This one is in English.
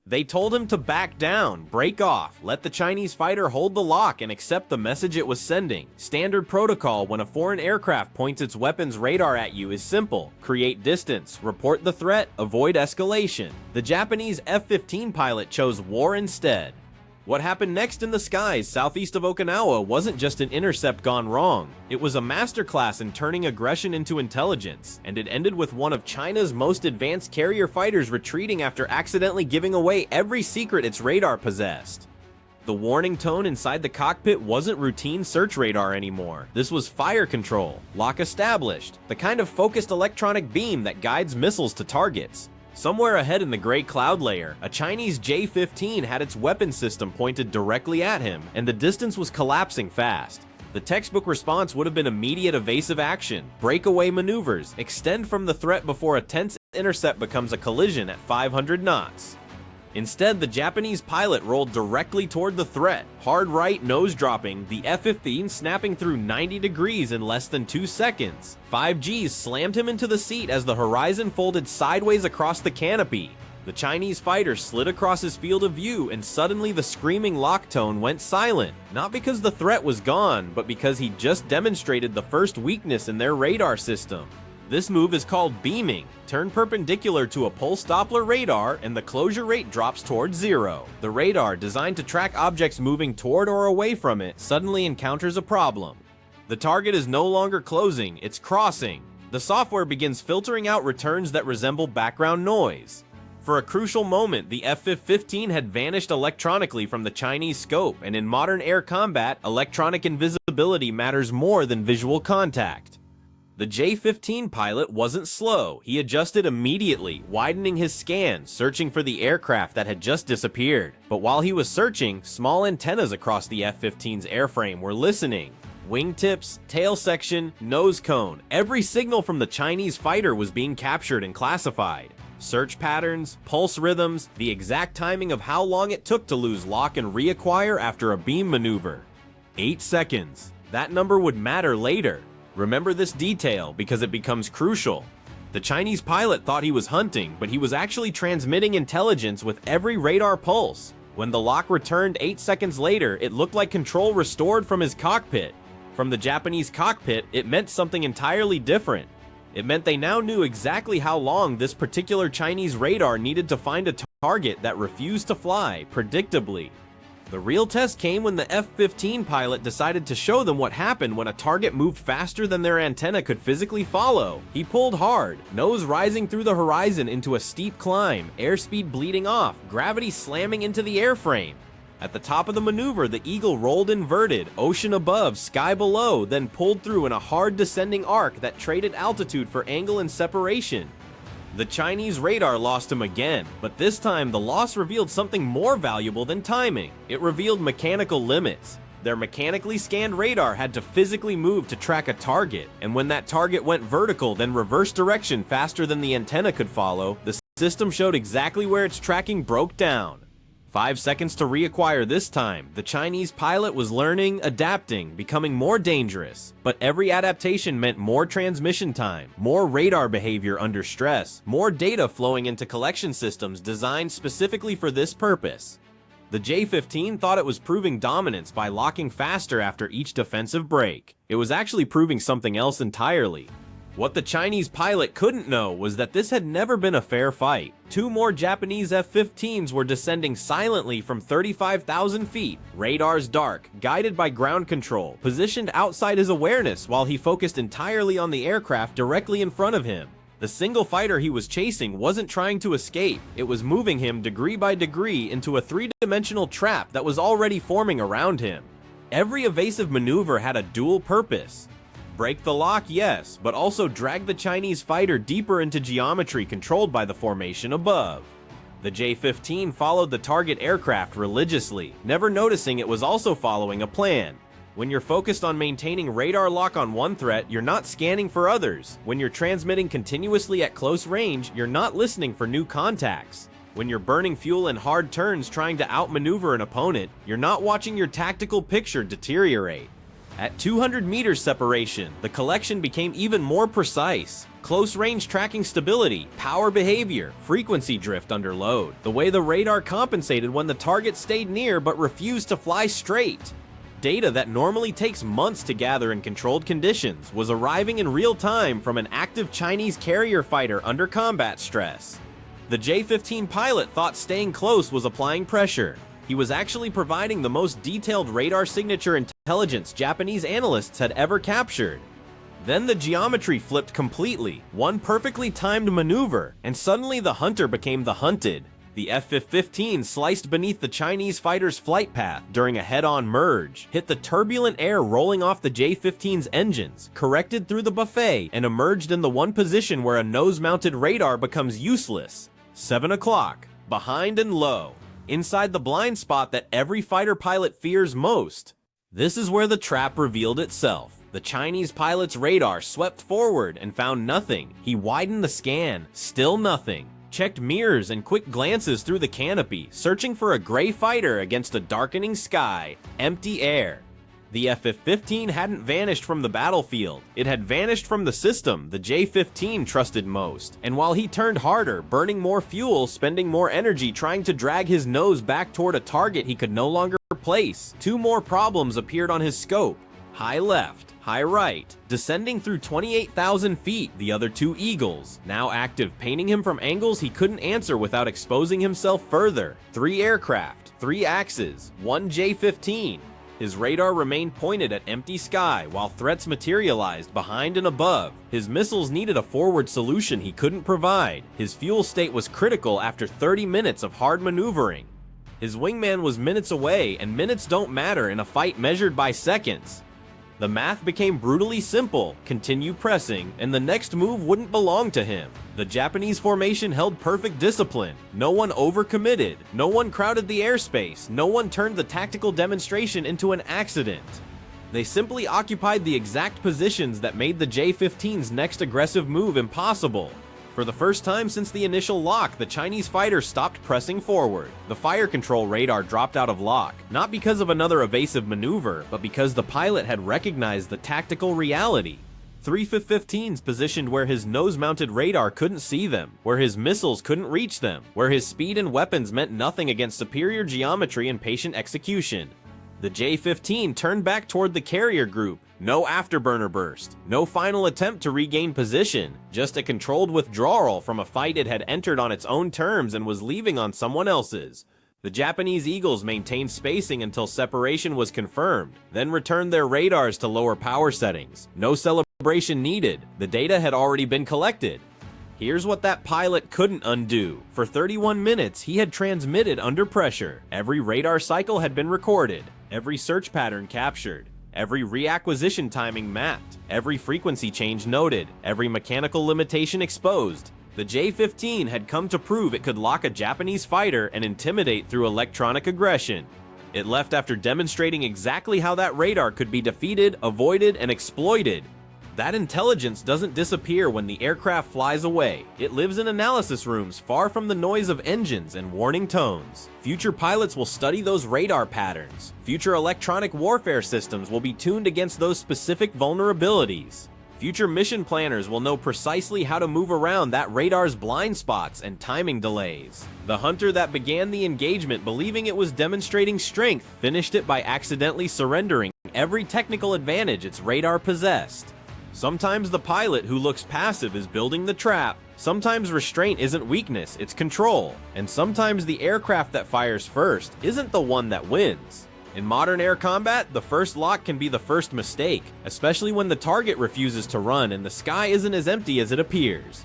They told him to back down, break off, let the Chinese fighter hold the lock and accept the message it was sending. Standard protocol when a foreign aircraft points its weapons radar at you is simple. Create distance, report the threat, avoid escalation. The Japanese F-15 pilot chose war instead. What happened next in the skies southeast of Okinawa wasn't just an intercept gone wrong. It was a masterclass in turning aggression into intelligence, and it ended with one of China's most advanced carrier fighters retreating after accidentally giving away every secret its radar possessed. The warning tone inside the cockpit wasn't routine search radar anymore. This was fire control, lock established, the kind of focused electronic beam that guides missiles to targets. Somewhere ahead in the gray cloud layer, a Chinese J-15 had its weapon system pointed directly at him, and the distance was collapsing fast. The textbook response would have been immediate evasive action, breakaway maneuvers, extend from the threat before a tense intercept becomes a collision at 500 knots. Instead, the Japanese pilot rolled directly toward the threat, hard right nose dropping, the F-15 snapping through 90 degrees in less than 2 seconds. 5Gs slammed him into the seat as the horizon folded sideways across the canopy. The Chinese fighter slid across his field of view, and suddenly the screaming lock tone went silent. Not because the threat was gone, but because he just demonstrated the first weakness in their radar system. This move is called beaming. Turn perpendicular to a pulse Doppler radar and the closure rate drops towards 0. The radar, designed to track objects moving toward or away from it, suddenly encounters a problem. The target is no longer closing, it's crossing. The software begins filtering out returns that resemble background noise. For a crucial moment, the F-15 had vanished electronically from the Chinese scope, and in modern air combat, electronic invisibility matters more than visual contact. The J-15 pilot wasn't slow. He adjusted immediately, widening his scan, searching for the aircraft that had just disappeared. But while he was searching, small antennas across the F-15's airframe were listening. Wingtips, tail section, nose cone, every signal from the Chinese fighter was being captured and classified. Search patterns, pulse rhythms, the exact timing of how long it took to lose lock and reacquire after a beam maneuver. 8 seconds. That number would matter later. Remember this detail because it becomes crucial. The Chinese pilot thought he was hunting, but he was actually transmitting intelligence with every radar pulse. When the lock returned 8 seconds later, it looked like control restored from his cockpit. From the Japanese cockpit, it meant something entirely different. It meant they now knew exactly how long this particular Chinese radar needed to find a target that refused to fly, predictably. The real test came when the F-15 pilot decided to show them what happened when a target moved faster than their antenna could physically follow. He pulled hard, nose rising through the horizon into a steep climb, airspeed bleeding off, gravity slamming into the airframe. At the top of the maneuver, the Eagle rolled inverted, ocean above, sky below, then pulled through in a hard descending arc that traded altitude for angle and separation. The Chinese radar lost him again, but this time the loss revealed something more valuable than timing. It revealed mechanical limits. Their mechanically scanned radar had to physically move to track a target, and when that target went vertical then reverse direction faster than the antenna could follow, the system showed exactly where its tracking broke down. 5 seconds to reacquire this time. The Chinese pilot was learning, adapting, becoming more dangerous. But every adaptation meant more transmission time, more radar behavior under stress, more data flowing into collection systems designed specifically for this purpose. The J-15 thought it was proving dominance by locking faster after each defensive break. It was actually proving something else entirely. What the Chinese pilot couldn't know was that this had never been a fair fight. 2 more Japanese F-15s were descending silently from 35,000 feet, radars dark, guided by ground control, positioned outside his awareness while he focused entirely on the aircraft directly in front of him. The single fighter he was chasing wasn't trying to escape, it was moving him degree by degree into a 3-dimensional trap that was already forming around him. Every evasive maneuver had a dual purpose. Break the lock, yes, but also drag the Chinese fighter deeper into geometry controlled by the formation above. The J-15 followed the target aircraft religiously, never noticing it was also following a plan. When you're focused on maintaining radar lock on one threat, you're not scanning for others. When you're transmitting continuously at close range, you're not listening for new contacts. When you're burning fuel in hard turns trying to outmaneuver an opponent, you're not watching your tactical picture deteriorate. At 200 meters separation, the collection became even more precise. Close-range tracking stability, power behavior, frequency drift under load. The way the radar compensated when the target stayed near but refused to fly straight. Data that normally takes months to gather in controlled conditions was arriving in real time from an active Chinese carrier fighter under combat stress. The J-15 pilot thought staying close was applying pressure. He was actually providing the most detailed radar signature intelligence Japanese analysts had ever captured. Then the geometry flipped completely, one perfectly timed maneuver, and suddenly the hunter became the hunted. The F-15 sliced beneath the Chinese fighter's flight path during a head-on merge, hit the turbulent air rolling off the J-15's engines, corrected through the buffet, and emerged in the one position where a nose-mounted radar becomes useless. 7 o'clock, behind and low, inside the blind spot that every fighter pilot fears most. This is where the trap revealed itself. The Chinese pilot's radar swept forward and found nothing. He widened the scan, still nothing. Checked mirrors and quick glances through the canopy, searching for a gray fighter against a darkening sky, empty air. The F-15 hadn't vanished from the battlefield. It had vanished from the system the J-15 trusted most. And while he turned harder, burning more fuel, spending more energy trying to drag his nose back toward a target he could no longer place, two more problems appeared on his scope. High left, high right, descending through 28,000 feet, the other two eagles, now active, painting him from angles he couldn't answer without exposing himself further. 3 aircraft, 3 axes, 1 J-15. His radar remained pointed at empty sky while threats materialized behind and above. His missiles needed a forward solution he couldn't provide. His fuel state was critical after 30 minutes of hard maneuvering. His wingman was minutes away, and minutes don't matter in a fight measured by seconds. The math became brutally simple: continue pressing, and the next move wouldn't belong to him. The Japanese formation held perfect discipline. No one overcommitted, no one crowded the airspace, no one turned the tactical demonstration into an accident. They simply occupied the exact positions that made the J-15's next aggressive move impossible. For the first time since the initial lock, the Chinese fighter stopped pressing forward. The fire control radar dropped out of lock, not because of another evasive maneuver, but because the pilot had recognized the tactical reality. 3 F-15s positioned where his nose-mounted radar couldn't see them, where his missiles couldn't reach them, where his speed and weapons meant nothing against superior geometry and patient execution. The J-15 turned back toward the carrier group. No afterburner burst, no final attempt to regain position, just a controlled withdrawal from a fight it had entered on its own terms and was leaving on someone else's. The Japanese Eagles maintained spacing until separation was confirmed, then returned their radars to lower power settings. No celebration needed, the data had already been collected. Here's what that pilot couldn't undo. For 31 minutes, he had transmitted under pressure. Every radar cycle had been recorded, every search pattern captured, every reacquisition timing mapped, every frequency change noted, every mechanical limitation exposed. The J-15 had come to prove it could lock a Japanese fighter and intimidate through electronic aggression. It left after demonstrating exactly how that radar could be defeated, avoided, and exploited. That intelligence doesn't disappear when the aircraft flies away. It lives in analysis rooms far from the noise of engines and warning tones. Future pilots will study those radar patterns. Future electronic warfare systems will be tuned against those specific vulnerabilities. Future mission planners will know precisely how to move around that radar's blind spots and timing delays. The hunter that began the engagement believing it was demonstrating strength finished it by accidentally surrendering every technical advantage its radar possessed. Sometimes the pilot who looks passive is building the trap. Sometimes restraint isn't weakness, it's control. And sometimes the aircraft that fires first isn't the one that wins. In modern air combat, the first lock can be the first mistake, especially when the target refuses to run and the sky isn't as empty as it appears.